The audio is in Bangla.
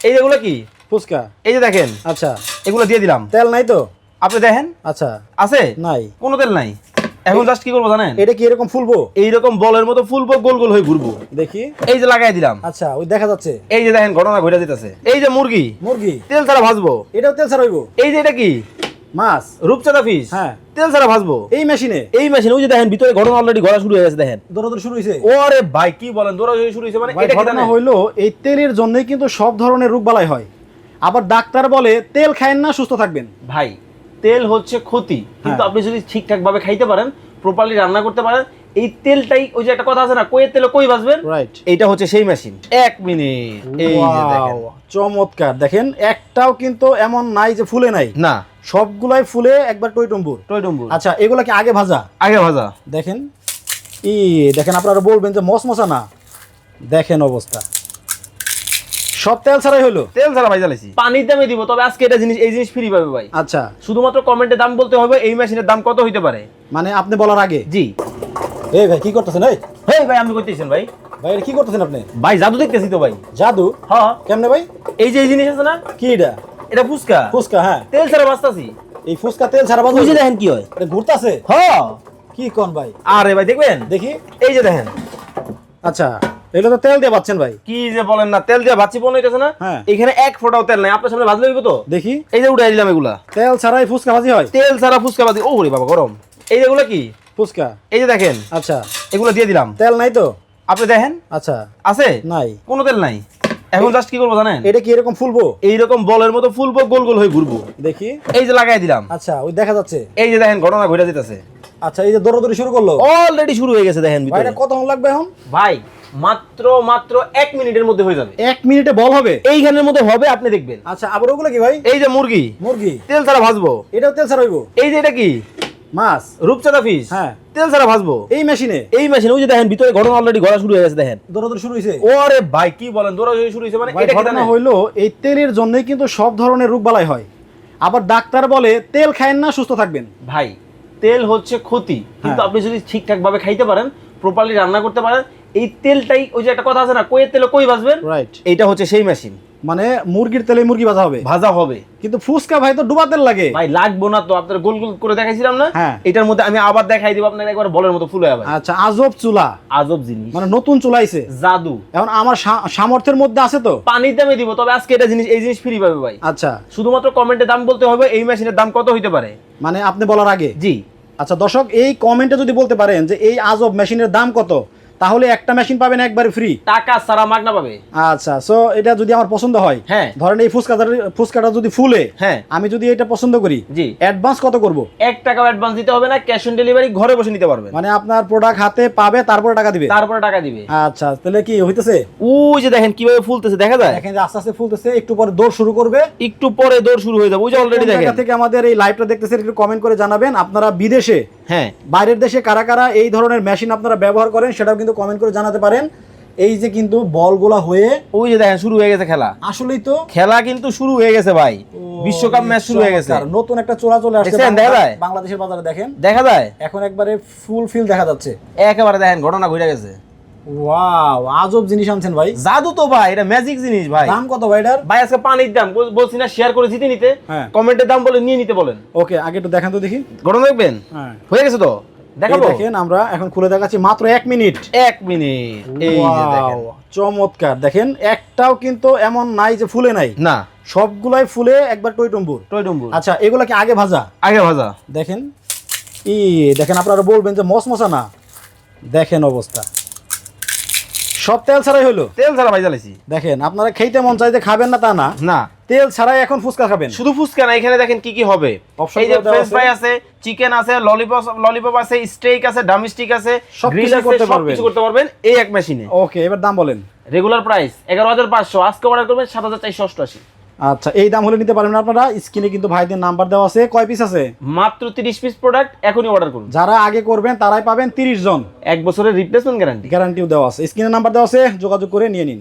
এই যেগুলো কি ফুচকা। এই যে দেখেন, আচ্ছা, এগুলো দিয়ে দিলাম। তেল নাই তো? আপনি দেখেন আচ্ছা, আছে, নাই। কোনো তেল নাই। এখন জাস্ট কি করবো জানেন, এটা কি এরকম ফুলবো? এইরকম বলের মতো ফুলবো, গোল গোল হয়ে ঘুরবো। দেখি। এই যে লাগাই দিলাম। আচ্ছা, ওই দেখা যাচ্ছে। এই যে দেখেন ঘটনা ঘটে যেতেছে। এই যে মুরগি, মুরগি তেল ছাড়া ভাজবো। এটাও তেল ছাড়া হইব? এই যে এটা কি মাছ, রূপচাঁদা ফিশ, হ্যাঁ, তেল ছাড়া ভাজবো এই মেশিনে। এই মেশিন। ওই যে দেখেন ভিতরে ঘটনা অলরেডি গড়া শুরু হয়ে গেছে, দেখেন দৌড়াদৌড়ি শুরু হয়েছে। ওরে ভাই কি বলেন, দৌড়াদৌড়ি শুরু হয়েছে। মানে ভাই, এটা কি ঘটনা জানেন? হইলো এই তেলের জন্যই কিন্তু সব ধরনের রোগবালাই হয়। আবার ডাক্তার বলে তেল খায়েন না, সুস্থ থাকবেন। ভাই তেল হচ্ছে ক্ষতি, কিন্তু হ্যাঁ। আপনি যদি ঠিকঠাক ভাবে খাইতে পারেন, প্রপারলি রান্না করতে পারেন, এই তেলটাই, ওই যে একটা কথা আছে না, কইয়ের তেলে কই ভাজবেন, রাইট। এইটা হচ্ছে সেই মেশিন। 1 মিনিট। এই যে দেখেন, চমৎকার। দেখেন একটাও কিন্তু এমন নাই যে ফুলে নাই, না সবগুলাই ফুলে একবার টইটম্বুর। টইটম্বুর। আচ্ছা, এগুলা কি আগে ভাজা? আগে ভাজা। দেখেন দেখেন, আপনারা বলবেন যে মশমশা না। দেখেন অবস্থা, সব তেল ছাড়াই হলো। তেল ছাড়া ভাই জ্বালাইছি, পানির দামে দিব। তবে আজকে এটা জিনিস, এই জিনিস ফ্রি পাবে ভাই। আচ্ছা, শুধুমাত্র কমেন্টে দাম বলতে হবে, এই মেশিনের দাম কত হইতে পারে, মানে আপনি বলার আগে। জি। এই ভাই কি করতেছেন? এই হেই ভাই, আপনি করতেছেন ভাই? ভাই এটা কি করতেছেন আপনি? ভাই জাদু দেখতেছি তো ভাই। জাদু? হ্যাঁ। কেমনে ভাই? এই যে এই জিনিস আছে না, কি এটা? এটা ফুচকা। ফুচকা, হ্যাঁ। তেল ছাড়া বাঁচতাছি। এই ফুচকা তেল ছাড়া বাজে? ওই যে দেখেন কি হয়, এটা ঘুরতাছে। হ্যাঁ। কি কোন ভাই? আরে ভাই দেখবেন, দেখি। এই যে দেখেন। আচ্ছা, এগুলো তো তেল দিয়ে বাচ্ছেন ভাই। কি যে বলেন না, তেল দিয়ে ভাজি বানাই হইতেছে না। হ্যাঁ। এখানে এক ফোঁটাও তেল নাই, আপনার সামনে ভাজলে হইব তো। দেখি। এই যে উঠাই দিলাম এগুলা। তেল ছাড়াই ফুচকা ভাজি হয়? তেল ছাড়া ফুচকা ভাজি। ওরে বাবা গরম। এই যেগুলো কি ফুচকা। এই যে দেখেন, আচ্ছা, এগুলো দিয়ে দিলাম। তেল নাই তো? আপনি দেখেন আচ্ছা, আছে, নাই। কোনো তেল নাই। এখন জাস্ট কি করবো জানেন, এটা কি এরকম ফুলবো? এইরকম বলের মতো ফুলবো, গোল গোল হয়ে ঘুরবো। দেখি। এই যে লাগাই দিলাম। আচ্ছা, ওই দেখা যাচ্ছে। এই যে দেখেন ঘটনা ঘটে যেতেছে। আচ্ছা, এই যে দৌড়াদৌড়ি শুরু করলো, অলরেডি শুরু হয়ে গেছে, দেখেন ভাই ভিতরে। এটা কতক্ষণ লাগবে এখন? ভাই মাত্র 1 মিনিটের মধ্যে হয়ে যাবে। 1 মিনিটে বল হবে? এইখানের মধ্যে হবে, আপনি দেখবেন। আচ্ছা, আবার ওগুলো কি ভাই? এই যে মুরগি, মুরগি তেল ছাড়া ভাজবো। এটাও তেল ছাড়া হইব? এই যে এটা কি মাছ, রূপচাঁদা ফিশ, হ্যাঁ, তেল ছাড়া ভাজবো এই মেশিনে। এই মেশিন। ওই যে দেখেন ভিতরে ঘটনা অলরেডি গড়া শুরু হয়ে গেছে, দেখেন দৌড়াদৌড়ি শুরু হয়েছে। ওরে ভাই কি বলেন, দৌড়াদৌড়ি শুরু হয়েছে। মানে ভাই, এটা কি ঘটনা জানেন? হইলো এই তেলের জন্যই কিন্তু সব ধরনের রোগবালাই হয়। আবার ডাক্তার বলে তেল খায়েন না, সুস্থ থাকবেন। ভাই তেল হচ্ছে ক্ষতি, কিন্তু হ্যাঁ। আপনি যদি ঠিকঠাক ভাবে খাইতে পারেন, প্রপারলি রান্না করতে পারেন, এই তেলটাই, ওই যে একটা কথা আছে না, কইয়ের তেলে কই ভাজবেন, রাইট। এইটা হচ্ছে সেই মেশিন। মানে মুরগির তেলে মুরগি ভাজা হবে? ভাজা হবে। কিন্তু ফুচকা ভাই তো ডুবা তেল লাগে। ভাই লাগবো না তো, আপনার গোল গোল করে দেখাইছিলাম না, হ্যাঁ। এটার মধ্যে আমি আবার দেখাই দিব আপনার, একবার বলের মতো ফুল হয়ে যাবে। আচ্ছা, আজব চুলা, আজব জিনিস, মানে নতুন চুলা আইছে, জাদু। এখন আমার সামর্থ্যের মধ্যে আছে তো। পানির দামে দিব। তবে আজকে এটা জিনিস, এই জিনিস ফ্রি পাবে ভাই। আচ্ছা, শুধুমাত্র কমেন্টে দাম বলতে হবে, এই মেশিনের দাম কত হইতে পারে, মানে আপনি বলার আগে। জি। আচ্ছা দর্শক, এই কমেন্টে যদি বলতে পারেন যে এই আজব মেশিনের দাম কত, তাহলে একটা মেশিন পাবেন একবারে ফ্রি, টাকা ছাড়া মাগনা পাবে। আচ্ছা, সো এটা যদি আমার পছন্দ হয়, হ্যাঁ। ধরেন এই ফুচকাটা যদি ফুলে, হ্যাঁ। আমি যদি এটা পছন্দ করি, জি। অ্যাডভান্স কত করব? 1 টাকাও অ্যাডভান্স দিতে হবে না, ক্যাশ অন ডেলিভারি, ঘরে বসে নিতে পারবেন। মানে আপনার প্রোডাক্ট হাতে পাবে, তারপরে টাকা দিবে? তারপরে টাকা দিবে। আচ্ছা, তাহলে কি হইতেছে? ওই যে দেখেন কিভাবে ফুলতেছে, দেখা যায়। দেখেন যে আস্তে আস্তে ফুলতেছে, একটু পরে দৌড় শুরু করবে। একটু পরে দৌড় শুরু হয়ে যাবে। ওই যে অলরেডি কোন জায়গা দেখেন। থেকে আমাদের এই লাইভটা দেখতেছেন একটু কমেন্ট করে জানাবেন। আপনারা বিদেশে, হ্যাঁ, বাইরের দেশে কারা কারা এই ধরনের মেশিন আপনারা ব্যবহার করেন, সেটাও কিন্তু কমেন্ট করে জানাতে পারেন। এই যে কিন্তু বলগুলা হয়ে, ওই যে দেখেন শুরু হয়ে গেছে খেলা। আসলেই তো খেলা কিন্তু শুরু হয়ে গেছে ভাই, বিশ্বকাপ ম্যাচ শুরু হয়ে গেছে। চমৎকার, নতুন একটা চোরা চলে আসছে দেখছেন, দেখা যায়? বাংলাদেশের বাজারে। দেখেন দেখা যায়, এখন একবারে ফুল ফিল দেখা যাচ্ছে। একেবারে দেখেন ঘটনা ঘটে গেছে। ওয়াও, আজব জিনিস আনছেন ভাই। জাদু তো ভাই, এটা ম্যাজিক জিনিস ভাই। দাম কত ভাই এটার? ভাই আজকে পানির দাম বলছি না, শেয়ার করে জিতে নিতে। হ্যাঁ। কমেন্টের দাম বলে নিয়ে নিতে বলেন। ওকে, আগে একটু দেখান তো দেখি। ঘটনা দেখবেন, হ্যাঁ, হয়ে গেছে তো, দেখাবো। এই দেখেন আমরা এখন খুলে দেখাচ্ছি মাত্র 1 মিনিট। 1 মিনিট। এই যে দেখেন, ওয়াও, চমৎকার। দেখেন একটাও কিন্তু এমন নাই যে ফুলে নাই, না সবগুলাই ফুলে একবার টইটম্বুর। টইটম্বুর। আচ্ছা, এগুলা কি আগে ভাজা? আগে ভাজা। দেখেন দেখেন, আপনারা বলবেন যে মশমশা না। দেখেন অবস্থা, সব তেল ছাড়াই হলো। তেল ছাড়া ভাই জ্বালাইছি। দেখেন, আপনারা খেতে মন চাইতে খাবেন না তা না, না তেল ছাড়াই এখন ফুচকা খাবেন। শুধু ফুচকা না, এখানে দেখেন কি কি হবে। Option এই যে গুলো দেওয়া ফ্রেঞ্চ আছে। ফ্রাই আছে, চিকেন আছে, ললিপপ আছে, স্টেক আছে, ড্রামস্টিক আছে, সব গ্রিল কিছু আছে, করতে পারবেন। সবকিছু করতে পারবেন এই এক মেশিনে। ওকে, এবার দাম বলেন। রেগুলার প্রাইস 11,500, আজকে অর্ডার করবেন 7,488। আচ্ছা, এই দাম হলে নিতে পারবেন আপনারা। স্ক্রিনে কিন্তু ভাইদের নাম্বার দেওয়া আছে। কয় পিস আছে? মাত্র 30 পিস প্রোডাক্ট, এখনই অর্ডার করুন। যারা আগে করবেন তারাই পাবেন 30 জন। 1 বছরের রিপ্লেসমেন্ট গ্যারান্টি। গ্যারান্টিও দেওয়া আছে। স্ক্রিনে নাম্বার দেওয়া আছে, যোগাযোগ করে নিয়ে নিন।